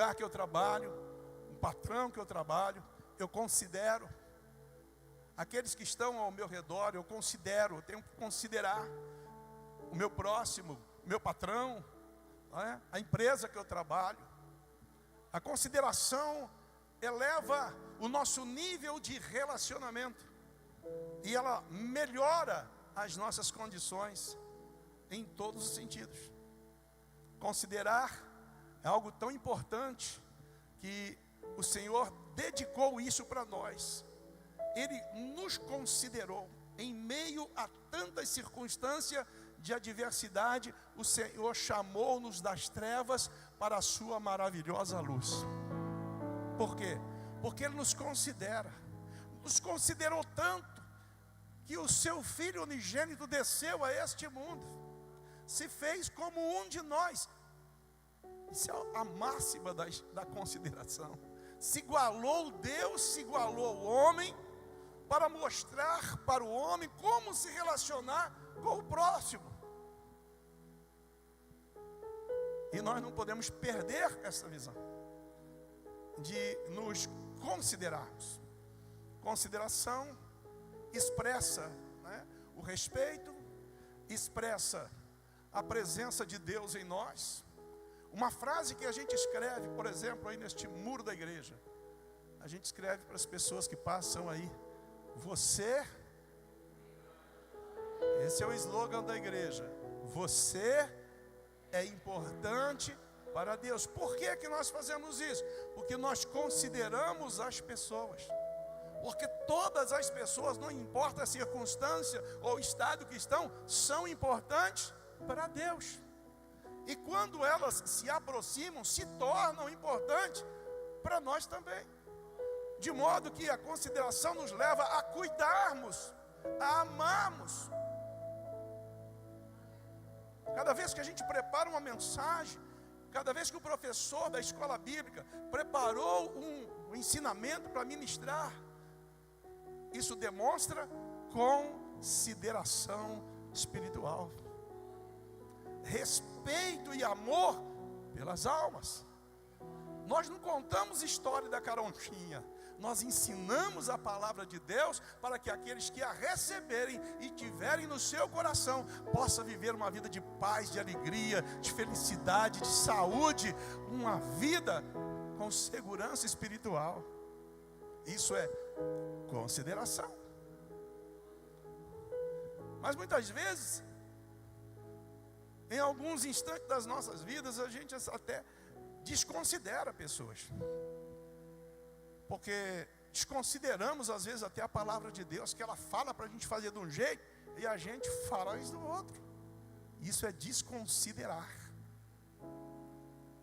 lugar que eu trabalho, um patrão que eu trabalho, eu considero. Aqueles que estão ao meu redor, eu considero, eu tenho que considerar o meu próximo, o meu patrão, a empresa que eu trabalho. A consideração eleva o nosso nível de relacionamento e ela melhora as nossas condições em todos os sentidos. Considerar é algo tão importante que o Senhor dedicou isso para nós. Ele nos considerou em meio a tantas circunstâncias de adversidade. O Senhor chamou-nos das trevas para a sua maravilhosa luz. Por quê? Porque Ele nos considerou tanto que o seu Filho unigênito desceu a este mundo, se fez como um de nós. Isso é a máxima da consideração. Se igualou Deus, se igualou o homem, para mostrar para o homem como se relacionar com o próximo. E nós não podemos perder essa visão de nos considerarmos. Consideração expressa, o respeito, expressa a presença de Deus em nós. Uma frase que a gente escreve, por exemplo, aí neste muro da igreja, a gente escreve para as pessoas que passam aí: você, esse é o slogan da igreja, você é importante para Deus. Por que que nós fazemos isso? Porque nós consideramos as pessoas. Porque todas as pessoas, não importa a circunstância ou o estado que estão, são importantes para Deus. E quando elas se aproximam, se tornam importantes para nós também. De modo que a consideração nos leva a cuidarmos, a amarmos. Cada vez que a gente prepara uma mensagem, cada vez que o professor da escola bíblica preparou um ensinamento para ministrar, isso demonstra consideração espiritual, respeito e amor pelas almas. Nós não contamos história da carochinha, nós ensinamos a palavra de Deus para que aqueles que a receberem e tiverem no seu coração possam viver uma vida de paz, de alegria, de felicidade, de saúde, uma vida com segurança espiritual. Isso é consideração. Mas muitas vezes, em alguns instantes das nossas vidas, a gente até desconsidera pessoas, porque desconsideramos às vezes até a palavra de Deus, que ela fala para a gente fazer de um jeito e a gente faz do outro. Isso é desconsiderar.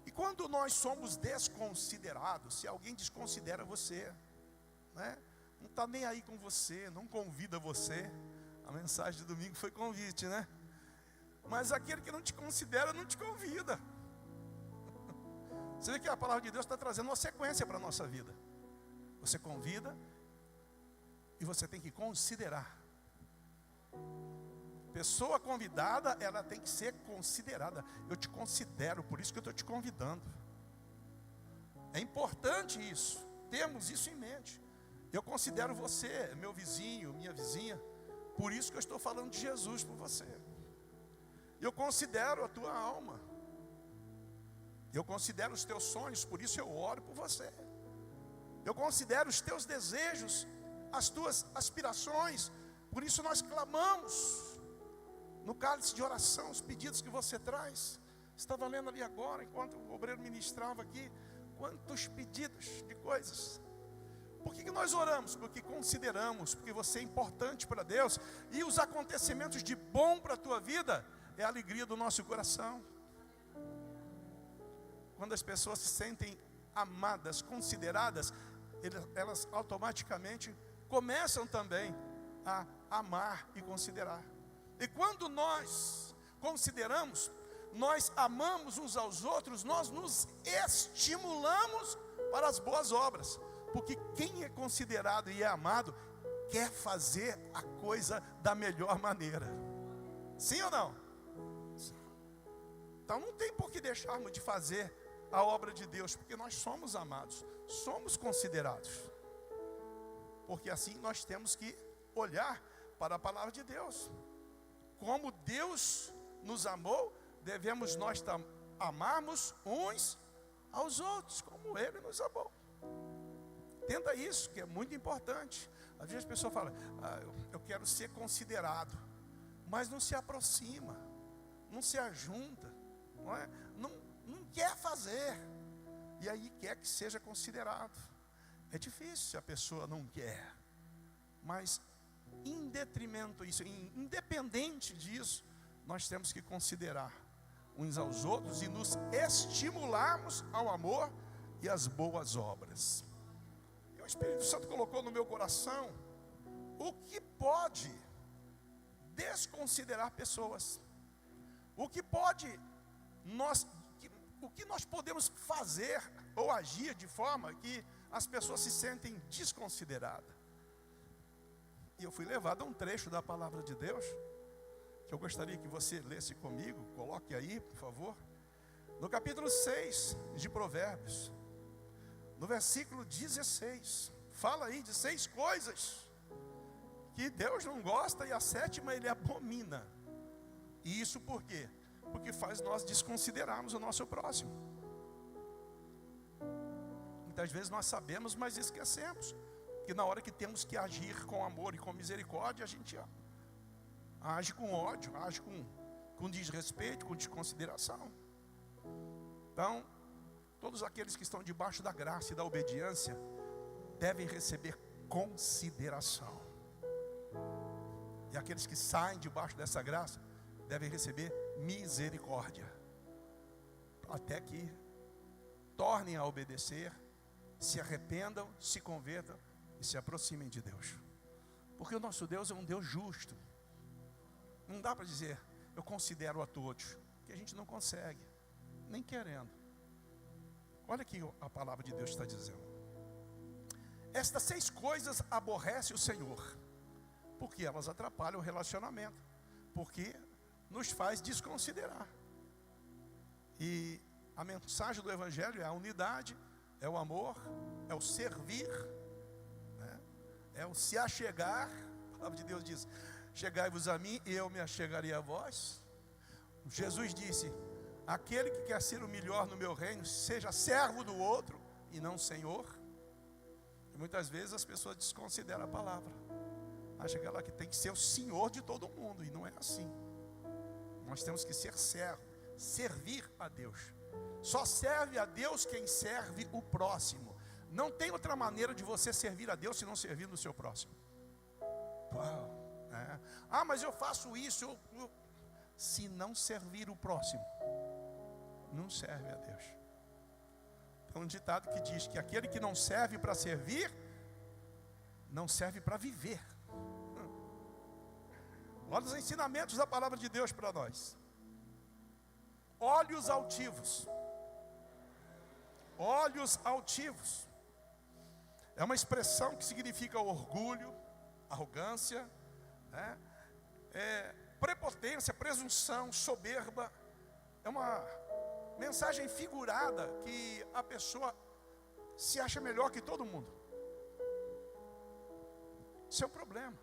E quando nós somos desconsiderados, se alguém desconsidera você, não está nem aí com você, não convida você. A mensagem de domingo foi convite, Mas aquele que não te considera, não te convida. Você vê que a palavra de Deus está trazendo uma sequência para a nossa vida. Você convida e você tem que considerar. Pessoa convidada, ela tem que ser considerada. Eu te considero, por isso que eu estou te convidando. É importante isso, temos isso em mente. Eu considero você, meu vizinho, minha vizinha, por isso que eu estou falando de Jesus por você. Eu considero a tua alma. Eu considero os teus sonhos, por isso eu oro por você. Eu considero os teus desejos, as tuas aspirações, por isso nós clamamos no cálice de oração, os pedidos que você traz. Estava lendo ali agora, enquanto o obreiro ministrava aqui, quantos pedidos de coisas. Por que nós oramos? Porque consideramos, porque você é importante para Deus, e os acontecimentos de bom para a tua vida é a alegria do nosso coração. Quando as pessoas se sentem amadas, consideradas, elas automaticamente começam também a amar e considerar. E quando nós consideramos, nós amamos uns aos outros, nós nos estimulamos para as boas obras. Porque quem é considerado e é amado, quer fazer a coisa da melhor maneira. Sim ou não? Então não tem por que deixarmos de fazer a obra de Deus, porque nós somos amados, somos considerados. Porque assim nós temos que olhar para a palavra de Deus. Como Deus nos amou, devemos nós amarmos uns aos outros, como Ele nos amou. Entenda isso, que é muito importante. Às vezes a pessoa fala, eu quero ser considerado, mas não se aproxima, não se ajunta, não quer fazer, e aí quer que seja considerado. É difícil se a pessoa não quer, mas em detrimento disso, independente disso, nós temos que considerar uns aos outros e nos estimularmos ao amor e às boas obras. E o Espírito Santo colocou no meu coração o que pode desconsiderar pessoas, o que nós podemos fazer ou agir de forma que as pessoas se sentem desconsideradas. E eu fui levado a um trecho da palavra de Deus, que eu gostaria que você lesse comigo, coloque aí, por favor. No capítulo 6 de Provérbios, no versículo 16, fala aí de 6 coisas que Deus não gosta e a 7ª Ele abomina. E isso por quê? Porque faz nós desconsiderarmos o nosso próximo. Muitas vezes nós sabemos, mas esquecemos que na hora que temos que agir com amor e com misericórdia, a gente age com ódio, age com desrespeito, com desconsideração. Então, todos aqueles que estão debaixo da graça e da obediência devem receber consideração. E aqueles que saem debaixo dessa graça devem receber misericórdia, até que tornem a obedecer, se arrependam, se convertam e se aproximem de Deus. Porque o nosso Deus é um Deus justo. Não dá para dizer, eu considero a todos, que a gente não consegue, nem querendo. Olha aqui a palavra de Deus está dizendo. Estas 6 coisas aborrece o Senhor, porque elas atrapalham o relacionamento, porque nos faz desconsiderar. E a mensagem do Evangelho é a unidade, é o amor, é o servir, né? É o se achegar. A palavra de Deus diz, chegai-vos a mim e eu me achegarei a vós. Jesus disse, aquele que quer ser o melhor no meu reino, seja servo do outro e não senhor. E muitas vezes as pessoas desconsideram a palavra, acha que ela que tem que ser o senhor de todo mundo, e não é assim. Nós temos que ser servo, servir a Deus. Só serve a Deus quem serve o próximo. Não tem outra maneira de você servir a Deus se não servir no seu próximo. Uau, é. Mas eu faço isso, se não servir o próximo, não serve a Deus. Tem um ditado que diz que aquele que não serve para servir, não serve para viver. Olha os ensinamentos da palavra de Deus para nós. Olhos altivos. Olhos altivos. É uma expressão que significa orgulho, arrogância, né? Prepotência, presunção, soberba. É uma mensagem figurada que a pessoa se acha melhor que todo mundo. Isso é um problema.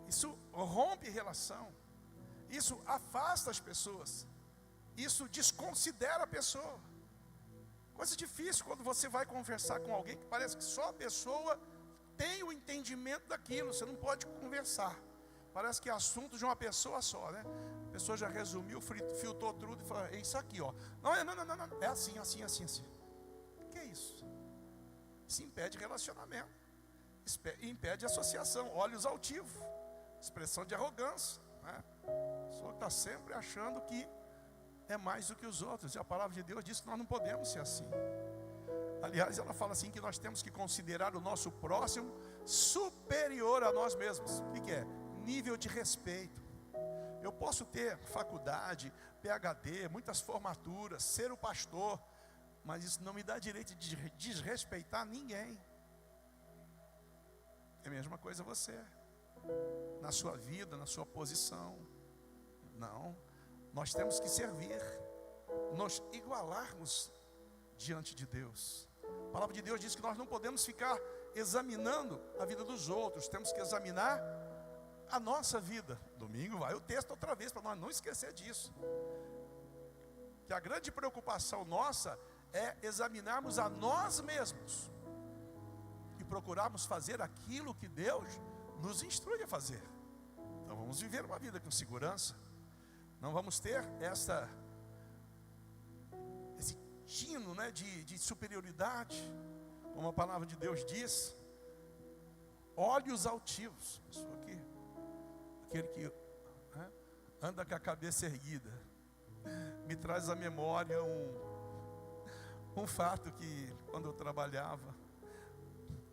Isso rompe relação. Isso afasta as pessoas. Isso desconsidera a pessoa. Coisa difícil quando você vai conversar com alguém que parece que só a pessoa tem o entendimento daquilo. Você não pode conversar. Parece que é assunto de uma pessoa só, né? A pessoa já resumiu, filtrou tudo e falou, é isso aqui, ó. Não, é assim. O que é isso? Isso impede relacionamento. Impede associação. Olhos altivos. Expressão de arrogância, né? A pessoa está sempre achando que é mais do que os outros. E a palavra de Deus diz que nós não podemos ser assim. Aliás, ela fala assim que nós temos que considerar o nosso próximo superior a nós mesmos. O que é? Nível de respeito. Eu posso ter faculdade, PhD, muitas formaturas, ser o pastor, mas isso não me dá direito de desrespeitar ninguém. É a mesma coisa você, na sua vida, na sua posição. Não, nós temos que servir, nos igualarmos diante de Deus. A palavra de Deus diz que nós não podemos ficar examinando a vida dos outros, temos que examinar a nossa vida. Domingo vai o texto outra vez, para nós não esquecer disso. Que a grande preocupação nossa é examinarmos a nós mesmos e procurarmos fazer aquilo que Deus nos instrui a fazer. Então vamos viver uma vida com segurança. Não vamos ter esse tino, né, de superioridade, como a palavra de Deus diz. Olhos altivos. Isso aqui, aquele que anda com a cabeça erguida. Me traz à memória um fato que, quando eu trabalhava,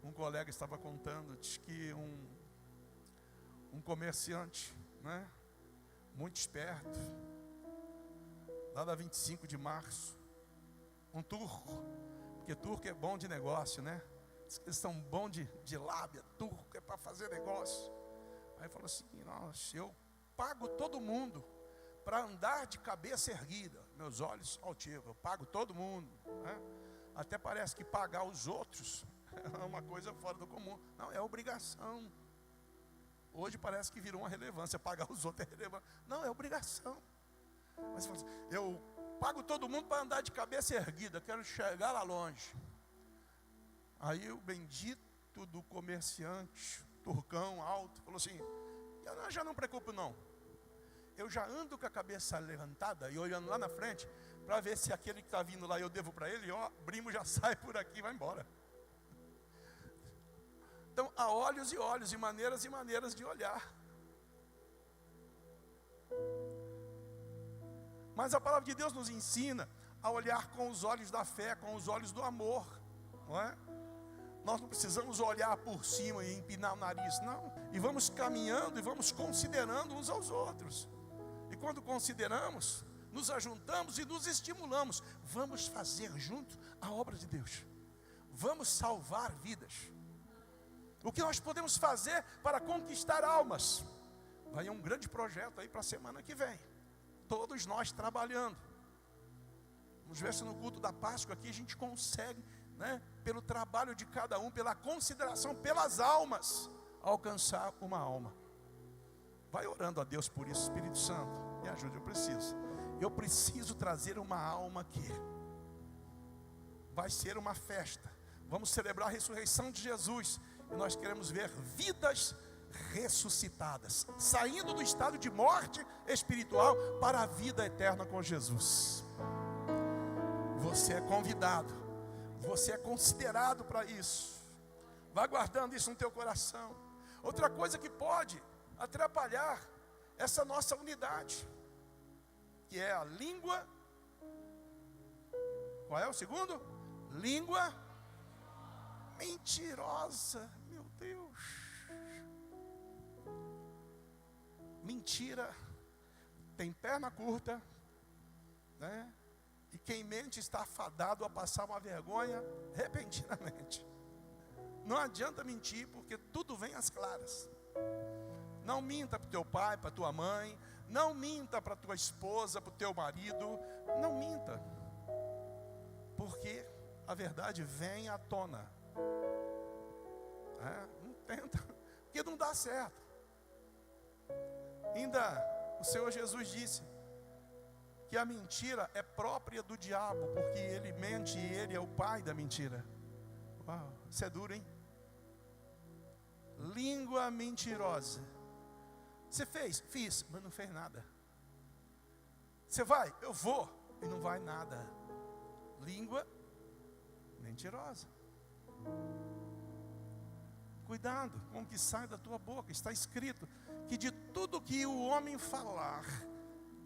um colega estava contando. Diz que um comerciante, né, muito esperto, lá da 25 de março, um turco, porque turco é bom de negócio, né? Diz que eles são bons de lábia, turco é para fazer negócio. Aí falou assim: nossa, eu pago todo mundo para andar de cabeça erguida, meus olhos altivos, eu pago todo mundo, né? Até parece que pagar os outros é uma coisa fora do comum. Não, é obrigação. Hoje parece que virou uma relevância, pagar os outros é relevância. Não, é obrigação. Mas assim, eu pago todo mundo para andar de cabeça erguida, quero chegar lá longe. Aí o bendito do comerciante, turcão alto, falou assim: eu já não me preocupo não. Eu já ando com a cabeça levantada e olhando lá na frente, para ver se aquele que está vindo lá eu devo para ele, e ó, Brimo já sai por aqui e vai embora. Então há olhos e olhos, e maneiras de olhar. Mas a palavra de Deus nos ensina a olhar com os olhos da fé, com os olhos do amor, não é? Nós não precisamos olhar por cima e empinar o nariz, não. E vamos caminhando e vamos considerando uns aos outros. E quando consideramos, nos ajuntamos e nos estimulamos. Vamos fazer junto a obra de Deus. Vamos salvar vidas. O que nós podemos fazer para conquistar almas? Vai um grande projeto aí para a semana que vem. Todos nós trabalhando. Vamos ver se no culto da Páscoa aqui a gente consegue, né, pelo trabalho de cada um, pela consideração pelas almas, alcançar uma alma. Vai orando a Deus por isso. Espírito Santo, me ajude, eu preciso trazer uma alma aqui. Vai ser uma festa, vamos celebrar a ressurreição de Jesus, e nós queremos ver vidas ressuscitadas, saindo do estado de morte espiritual para a vida eterna com Jesus. Você é convidado, você é considerado para isso. Vá guardando isso no teu coração. Outra coisa que pode atrapalhar essa nossa unidade, que é a língua. Qual é o segundo? Língua mentirosa. Meu Deus. Mentira tem perna curta, né? E quem mente está afadado a passar uma vergonha repentinamente. Não adianta mentir, porque tudo vem às claras. Não minta para o teu pai, para a tua mãe. Não minta para a tua esposa, para o teu marido. Não minta, porque a verdade vem à tona. Não tenta, porque não dá certo. Ainda o Senhor Jesus disse que a mentira é própria do diabo, porque ele mente e ele é o pai da mentira. Uau, isso é duro, hein? Língua mentirosa. Você fez? Fiz, mas não fez nada. Você vai? Eu vou, e não vai nada. Língua mentirosa. Cuidado com o que sai da tua boca. Está escrito que de tudo que o homem falar,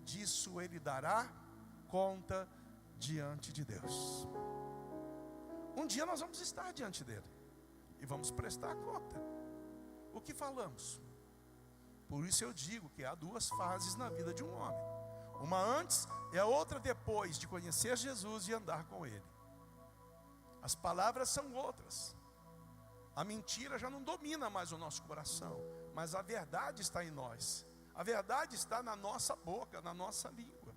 disso ele dará conta diante de Deus. Um dia nós vamos estar diante dele e vamos prestar conta. O que falamos? Por isso eu digo que há duas fases na vida de um homem. Uma antes e a outra depois de conhecer Jesus e andar com ele. As palavras são outras. A mentira já não domina mais o nosso coração, mas a verdade está em nós. A verdade está na nossa boca, na nossa língua.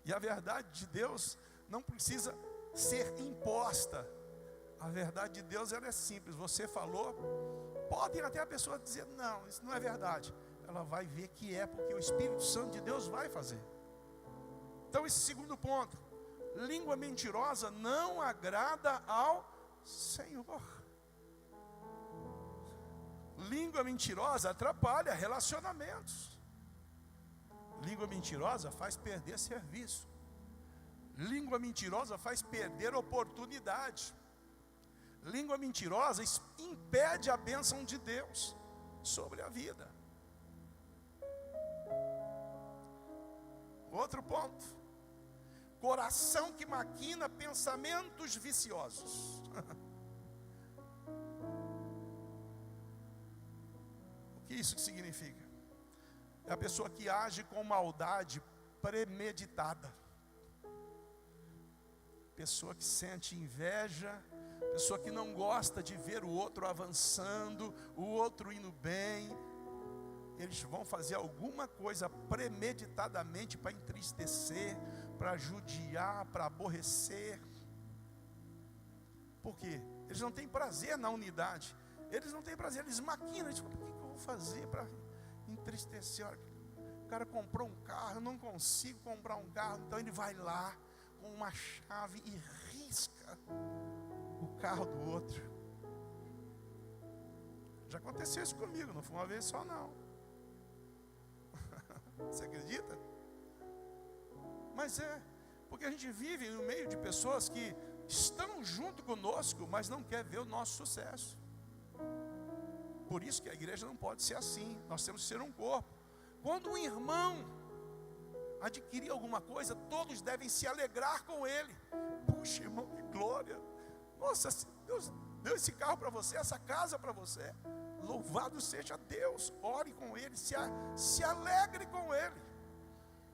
E a verdade de Deus não precisa ser imposta. A verdade de Deus, ela é simples. Você falou, pode até a pessoa dizer, não, isso não é verdade. Ela vai ver que é, porque o Espírito Santo de Deus vai fazer. Então, esse segundo ponto, língua mentirosa não agrada ao Senhor. Língua mentirosa atrapalha relacionamentos. Língua mentirosa faz perder serviço. Língua mentirosa faz perder oportunidade. Língua mentirosa impede a bênção de Deus sobre a vida. Outro ponto. Coração que maquina pensamentos viciosos. O que isso significa? É a pessoa que age com maldade premeditada. Pessoa que sente inveja, pessoa que não gosta de ver o outro avançando, o outro indo bem. Eles vão fazer alguma coisa premeditadamente para entristecer, para judiar, para aborrecer. Por quê? Eles não têm prazer na unidade. Eles não têm prazer, eles maquinam. Eles falam, o que eu vou fazer para entristecer? O cara comprou um carro, eu não consigo comprar um carro. Então ele vai lá com uma chave e risca o carro do outro. Já aconteceu isso comigo, não foi uma vez só não. Você acredita? Mas é, porque a gente vive no meio de pessoas que estão junto conosco, mas não quer ver o nosso sucesso. Por isso que a igreja não pode ser assim. Nós temos que ser um corpo. Quando um irmão adquirir alguma coisa, todos devem se alegrar com ele. Puxa, irmão, que glória! Nossa, Deus deu esse carro para você, essa casa para você. Louvado seja Deus. Ore com ele, se alegre com ele.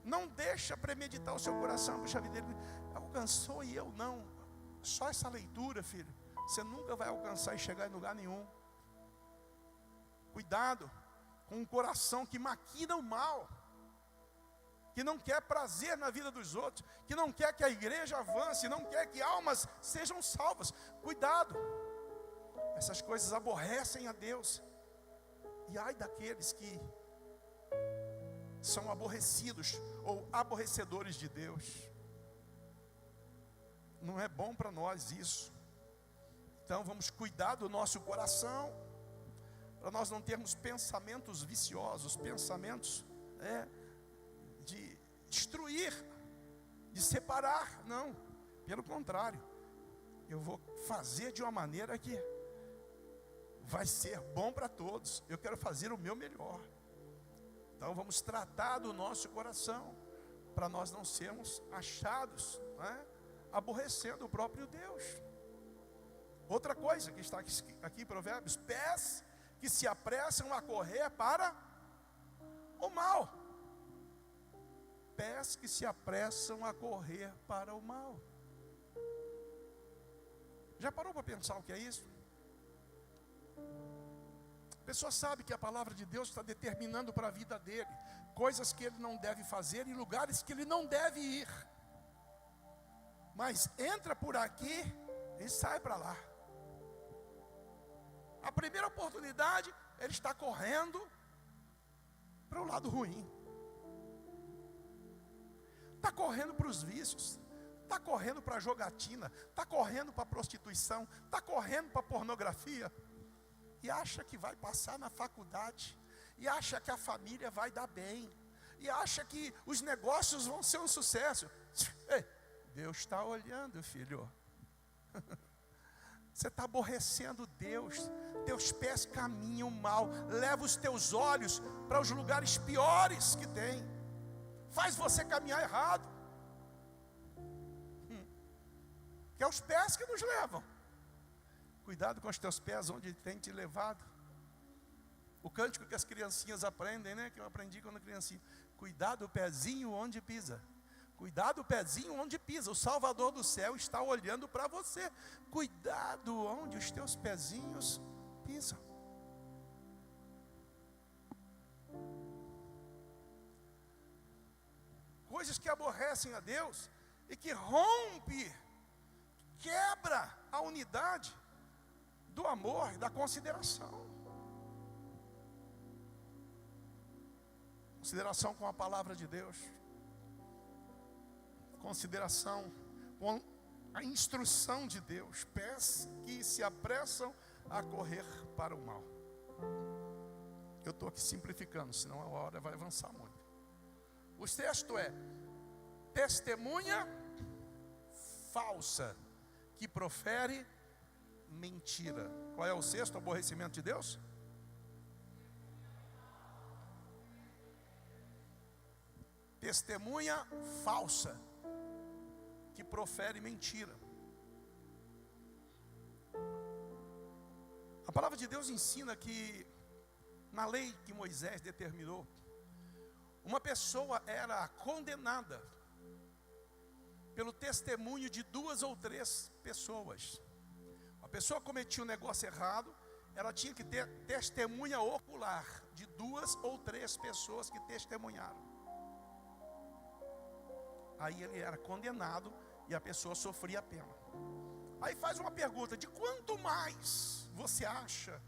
Não deixa premeditar o seu coração. Puxa vida, ele alcançou e eu não. Só essa leitura, filho, você nunca vai alcançar e chegar em lugar nenhum. Cuidado com um coração que maquina o mal, que não quer prazer na vida dos outros, que não quer que a igreja avance, não quer que almas sejam salvas. Cuidado, essas coisas aborrecem a Deus. E ai daqueles que são aborrecidos ou aborrecedores de Deus. Não é bom para nós isso. Então vamos cuidar do nosso coração, para nós não termos pensamentos viciosos, pensamentos de destruir, de separar. Não, pelo contrário, eu vou fazer de uma maneira que vai ser bom para todos. Eu quero fazer o meu melhor. Então vamos tratar do nosso coração, para nós não sermos achados, aborrecendo o próprio Deus. Outra coisa que está aqui em Provérbios: pés que se apressam a correr para o mal. Pés que se apressam a correr para o mal. Já parou para pensar o que é isso? A pessoa sabe que a palavra de Deus está determinando para a vida dele coisas que ele não deve fazer em lugares que ele não deve ir, mas entra por aqui e sai para lá. A primeira oportunidade, ele está correndo para o lado ruim, está correndo para os vícios, está correndo para a jogatina, está correndo para a prostituição, está correndo para a pornografia, e acha que vai passar na faculdade, e acha que a família vai dar bem, e acha que os negócios vão ser um sucesso. Ei, Deus está olhando, filho. Você está aborrecendo Deus. Teus pés caminham mal. Leva os teus olhos para os lugares piores que tem. Faz você caminhar errado. Que é os pés que nos levam. Cuidado com os teus pés, onde tem te levado. O cântico que as criancinhas aprendem, que eu aprendi quando criancinha. Cuidado o pezinho onde pisa. Cuidado o pezinho onde pisa. O Salvador do céu está olhando para você. Cuidado onde os teus pezinhos pisam. Coisas que aborrecem a Deus e que rompe, quebra a unidade do amor e da consideração. Consideração com a palavra de Deus, consideração com a instrução de Deus. Pés que se apressam a correr para o mal. Eu estou aqui simplificando, senão a hora vai avançar muito. O texto é: testemunha falsa que profere mentira. Qual é o sexto aborrecimento de Deus? Testemunha falsa que profere mentira. A palavra de Deus ensina que na lei que Moisés determinou, uma pessoa era condenada pelo testemunho de 2 ou 3 pessoas. A pessoa cometia um negócio errado, ela tinha que ter testemunha ocular de 2 ou 3 pessoas que testemunharam. Aí ele era condenado e a pessoa sofria a pena. Aí faz uma pergunta: de quanto mais você acha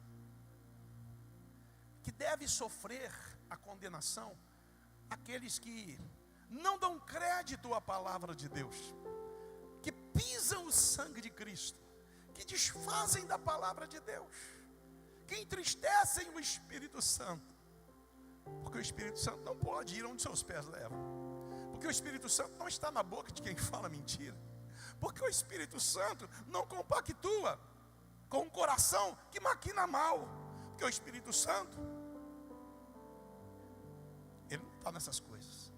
que deve sofrer a condenação aqueles que não dão crédito à palavra de Deus, que pisam o sangue de Cristo, que desfazem da palavra de Deus, que entristecem o Espírito Santo? Porque o Espírito Santo não pode ir onde seus pés levam. Porque o Espírito Santo não está na boca de quem fala mentira. Porque o Espírito Santo não compactua com um coração que maquina mal. Porque o Espírito Santo, ele não está nessas coisas.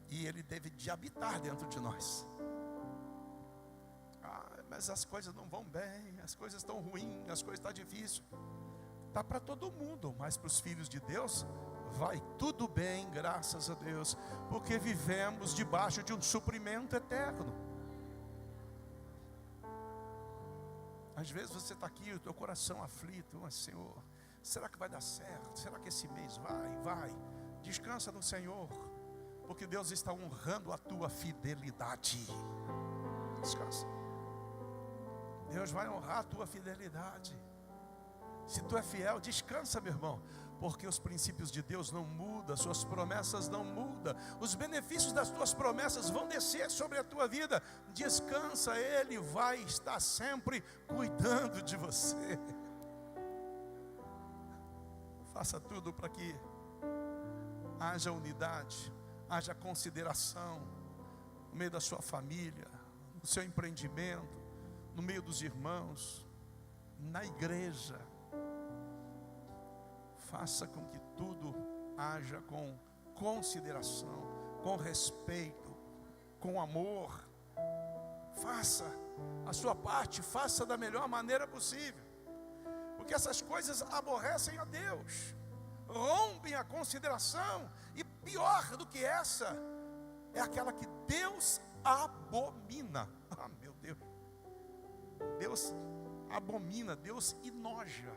E ele deve de habitar dentro de nós. Mas as coisas não vão bem, as coisas estão ruins, as coisas estão difíceis. Está para todo mundo, mas para os filhos de Deus vai tudo bem, graças a Deus, porque vivemos debaixo de um suprimento eterno. Às vezes você está aqui, o teu coração aflito: mas Senhor, será que vai dar certo? Será que esse mês vai? Descansa no Senhor, porque Deus está honrando a tua fidelidade. Descansa. Deus vai honrar a tua fidelidade. Se tu é fiel, descansa, meu irmão, porque os princípios de Deus não mudam, suas promessas não mudam, os benefícios das tuas promessas vão descer sobre a tua vida. Descansa, Ele vai estar sempre cuidando de você. Faça tudo para que haja unidade, haja consideração no meio da sua família, no seu empreendimento, no meio dos irmãos, na igreja. Faça com que tudo haja com consideração, com respeito, com amor. Faça a sua parte, faça da melhor maneira possível, porque essas coisas aborrecem a Deus, rompem a consideração, e pior do que essa é aquela que Deus abomina. Meu Deus, Deus abomina, Deus enoja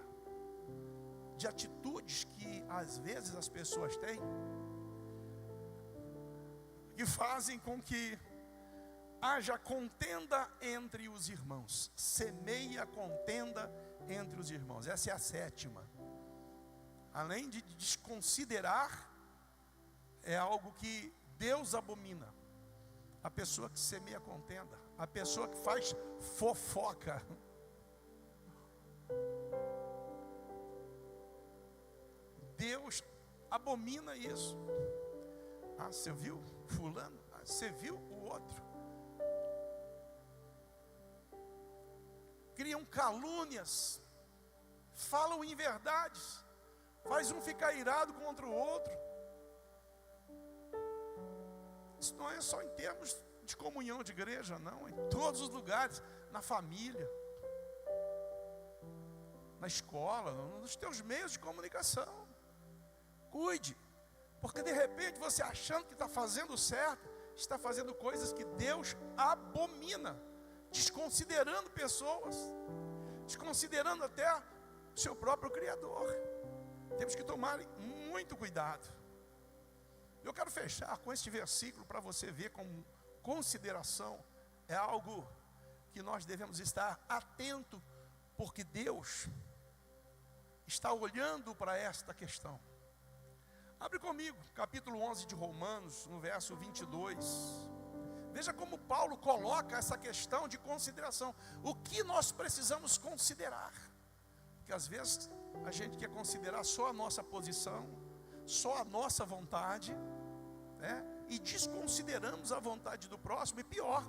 de atitudes que às vezes as pessoas têm, que fazem com que haja contenda entre os irmãos. Semeia contenda entre os irmãos. Essa é a 7ª. Além de desconsiderar, é algo que Deus abomina. A pessoa que semeia contenda, a pessoa que faz fofoca. Deus abomina isso. Você viu fulano? Você viu o outro? Criam calúnias, falam inverdades, faz um ficar irado contra o outro. Isso não é só em termos de comunhão de igreja, não. Em todos os lugares, na família, na escola, nos teus meios de comunicação. Cuide, porque de repente você, achando que está fazendo certo, está fazendo coisas que Deus abomina, desconsiderando pessoas, desconsiderando até o seu próprio Criador. Temos que tomar muito cuidado. Eu quero fechar com este versículo para você ver consideração é algo que nós devemos estar atento, porque Deus está olhando para esta questão. Abre comigo, capítulo 11 de Romanos, no verso 22. Veja como Paulo coloca essa questão de consideração. O que nós precisamos considerar? Porque às vezes a gente quer considerar só a nossa posição, só a nossa vontade, né? E desconsideramos a vontade do próximo, e pior,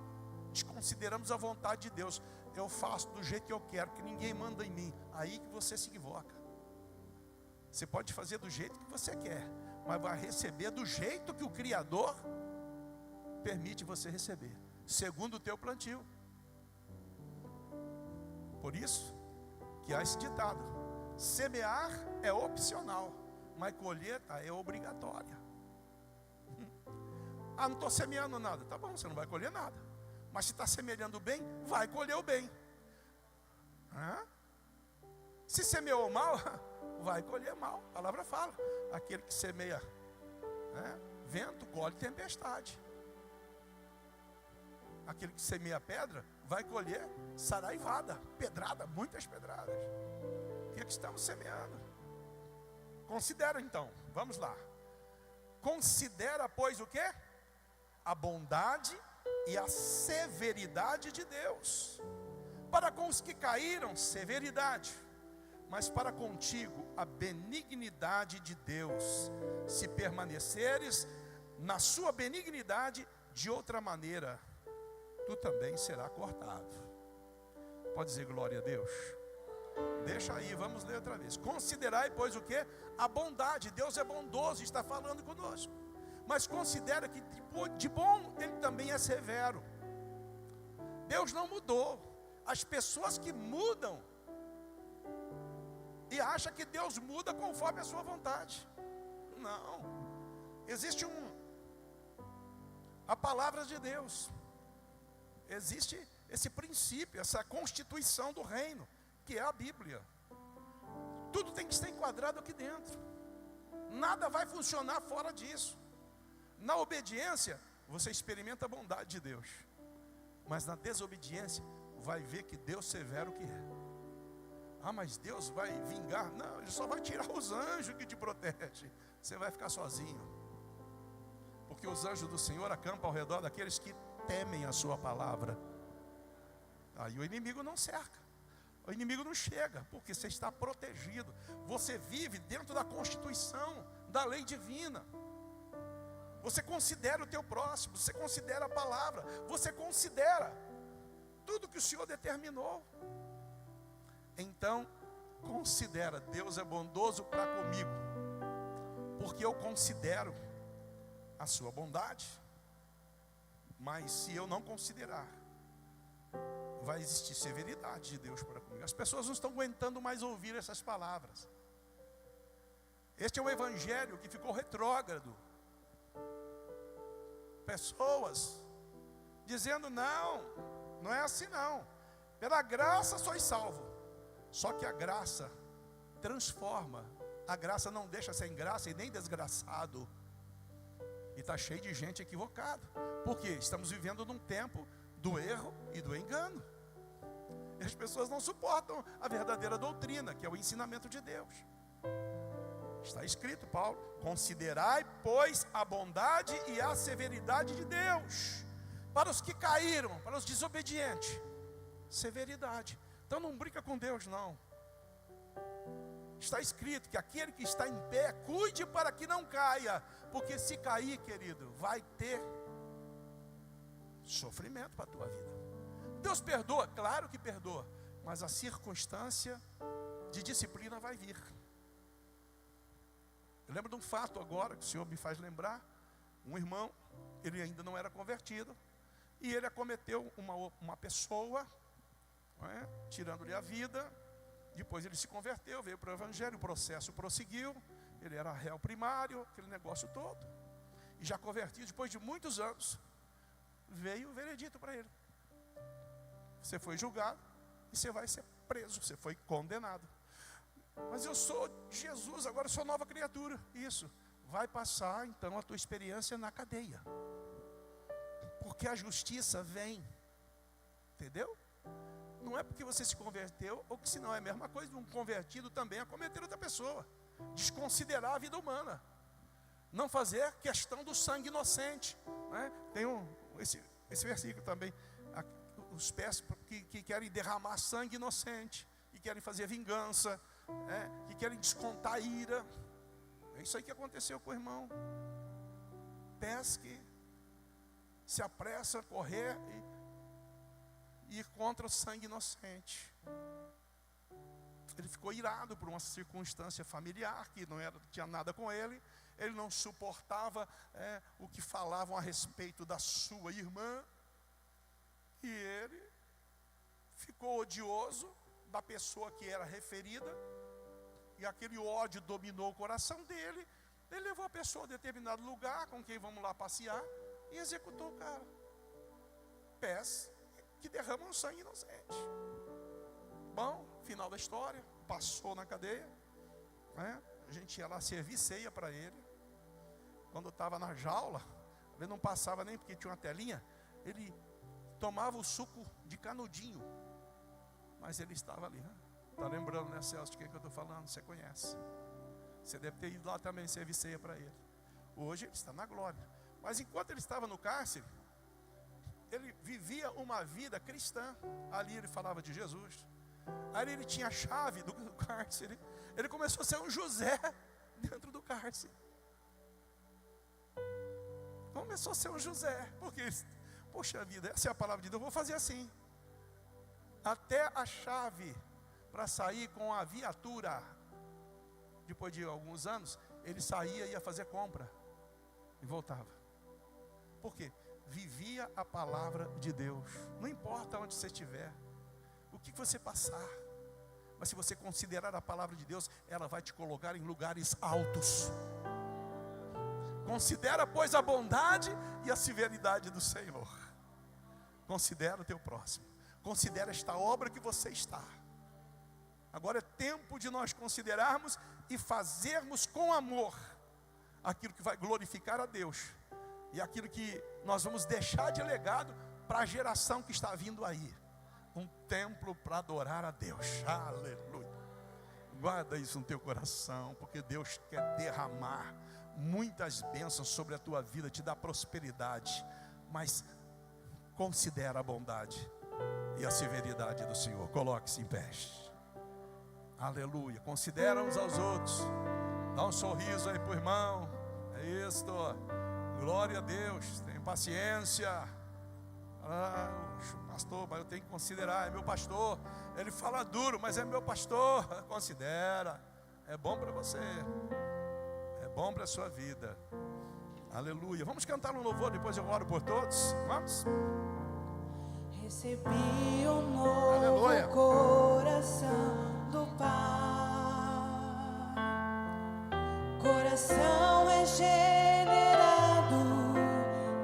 desconsideramos a vontade de Deus. Eu faço do jeito que eu quero, que ninguém manda em mim. Aí que você se equivoca. Você pode fazer do jeito que você quer, mas vai receber do jeito que o Criador permite você receber, segundo o teu plantio. Por isso que há esse ditado: semear é opcional, mas colheita é obrigatória. Ah, não estou semeando nada. Tá bom, você não vai colher nada. Mas se está semeando bem, vai colher o bem. Se semeou mal, vai colher mal. A palavra fala: aquele que semeia vento, colhe tempestade. Aquele que semeia pedra, vai colher saraivada, pedrada, muitas pedradas. O que é que estamos semeando? Considera então, vamos lá. Considera, pois, o quê? A bondade e a severidade de Deus. Para com os que caíram, severidade, mas para contigo a benignidade de Deus. Se permaneceres na sua benignidade, de outra maneira tu também será cortado. Pode dizer glória a Deus? Deixa aí, vamos ler outra vez. Considerai, pois, o quê? A bondade. Deus é bondoso, está falando conosco. Mas considera que de bom Ele também é severo. Deus não mudou. As pessoas que mudam e acham que Deus muda conforme a sua vontade. Não. Existe a palavra de Deus. Existe esse princípio, essa constituição do reino, que é a Bíblia. Tudo tem que estar enquadrado aqui dentro. Nada vai funcionar fora disso. Na obediência, você experimenta a bondade de Deus. Mas na desobediência, vai ver que Deus severo que é. Ah, mas Deus vai vingar? Não, Ele só vai tirar os anjos que te protegem. Você vai ficar sozinho. Porque os anjos do Senhor acampam ao redor daqueles que temem a sua palavra. Aí o inimigo não cerca. O inimigo não chega, porque você está protegido. Você vive dentro da constituição, da lei divina. Você considera o teu próximo, você considera a palavra, você considera tudo que o Senhor determinou. Então, considera, Deus é bondoso para comigo, porque eu considero a sua bondade. Mas se eu não considerar, vai existir severidade de Deus para comigo. As pessoas não estão aguentando mais ouvir essas palavras. Este é um evangelho que ficou retrógrado. Pessoas dizendo: não é assim não. Pela graça sois salvo. Só que a graça transforma. A graça não deixa sem graça e nem desgraçado. E está cheio de gente equivocada. Por quê? Estamos vivendo num tempo do erro e do engano. E as pessoas não suportam a verdadeira doutrina, que é o ensinamento de Deus. Está escrito, Paulo: considerai, pois, a bondade e a severidade de Deus. Para os que caíram, para os desobedientes, severidade. Então não brinca com Deus, não. Está escrito que aquele que está em pé, cuide para que não caia. Porque se cair, querido, vai ter sofrimento para a tua vida. Deus perdoa, claro que perdoa. Mas a circunstância de disciplina vai vir. Eu lembro de um fato agora, que o Senhor me faz lembrar. Um irmão, ele ainda não era convertido. E ele acometeu uma pessoa, tirando-lhe a vida. Depois ele se converteu, veio para o evangelho, o processo prosseguiu. Ele era réu primário, aquele negócio todo. E já convertido, depois de muitos anos, veio o veredito para ele: você foi julgado e você vai ser preso, você foi condenado. Mas eu sou Jesus, agora eu sou nova criatura. Isso, vai passar então a tua experiência na cadeia. Porque a justiça vem. Entendeu? Não é porque você se converteu, ou que senão é a mesma coisa de um convertido também a cometer outra pessoa. Desconsiderar a vida humana. Não fazer questão do sangue inocente, né? Tem esse versículo também. Os pés que querem derramar sangue inocente, que querem fazer vingança, que querem descontar a ira. É isso aí que aconteceu com o irmão. Pés que se apressa a correr e ir contra o sangue inocente. Ele ficou irado por uma circunstância familiar que não tinha nada com ele. Ele não suportava o que falavam a respeito da sua irmã. E ele ficou odioso da pessoa que era referida. E aquele ódio dominou o coração dele. Ele levou a pessoa a determinado lugar, com quem vamos lá passear, e executou o cara. Pés que derramam sangue inocente. Bom, final da história, passou na cadeia, né? A gente ia lá servir ceia para ele. Quando estava na jaula, ele não passava nem porque tinha uma telinha, ele tomava o suco de canudinho, mas ele estava ali, né? Está lembrando, né, Celso, de quem que eu estou falando? Você conhece. Você deve ter ido lá também servir ceia para ele. Hoje ele está na glória. Mas enquanto ele estava no cárcere, ele vivia uma vida cristã. Ali ele falava de Jesus. Aí ele tinha a chave do cárcere. Ele começou a ser um José dentro do cárcere. Começou a ser um José. Porque, poxa vida, essa é a palavra de Deus. Eu vou fazer assim. Até a chave para sair com a viatura. Depois de alguns anos, ele saía e ia fazer compra. E voltava. Por quê? Vivia a palavra de Deus. Não importa onde você estiver, o que você passar, mas se você considerar a palavra de Deus, ela vai te colocar em lugares altos. Considera, pois, a bondade e a severidade do Senhor. Considera o teu próximo. Considera esta obra que você está. Agora é tempo de nós considerarmos e fazermos com amor aquilo que vai glorificar a Deus. E aquilo que nós vamos deixar de legado para a geração que está vindo aí. Um templo para adorar a Deus. Aleluia. Guarda isso no teu coração, porque Deus quer derramar muitas bênçãos sobre a tua vida, te dar prosperidade. Mas considera a bondade e a severidade do Senhor. Coloque-se em pé. Aleluia. Considera uns aos outros. Dá um sorriso aí para o irmão. É isso. Glória a Deus. Tenha paciência. Pastor, mas eu tenho que considerar. É meu pastor. Ele fala duro, mas é meu pastor. Considera. É bom para você. É bom para a sua vida. Aleluia. Vamos cantar um louvor, depois eu oro por todos. Vamos. Recebi um novo coração do Pai, coração regenerado,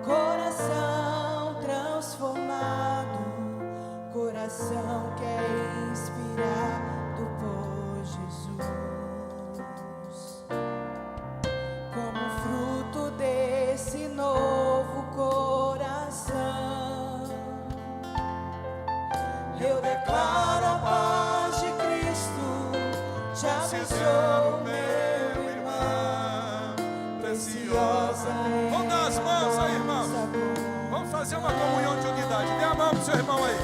coração transformado, coração que é inspirado por Jesus. Como fruto desse novo coração, eu declaro a paz de Cristo, te abençoo, meu irmão, preciosa. Vamos dar as mãos aí, irmão. Vamos fazer uma comunhão de unidade. Dê a mão para o seu irmão aí.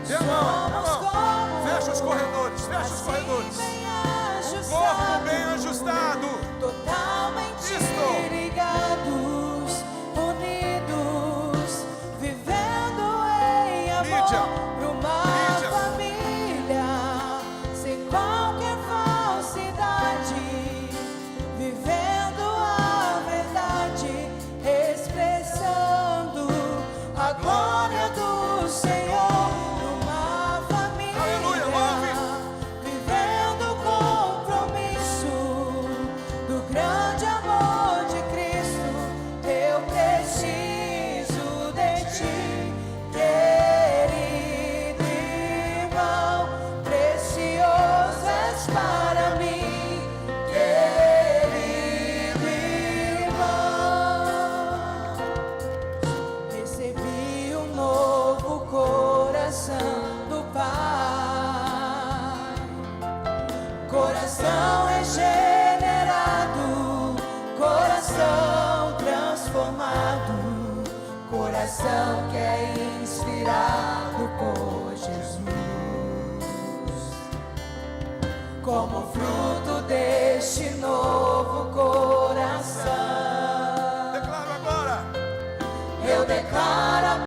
Dê a mão, dê a mão. Fecha os corredores, fecha os corredores. O corpo bem ajustado. Totalmente ligados, unidos, vivendo em amor. Glória do Senhor, numa família. Coração regenerado, coração transformado, coração que é inspirado por Jesus. Como fruto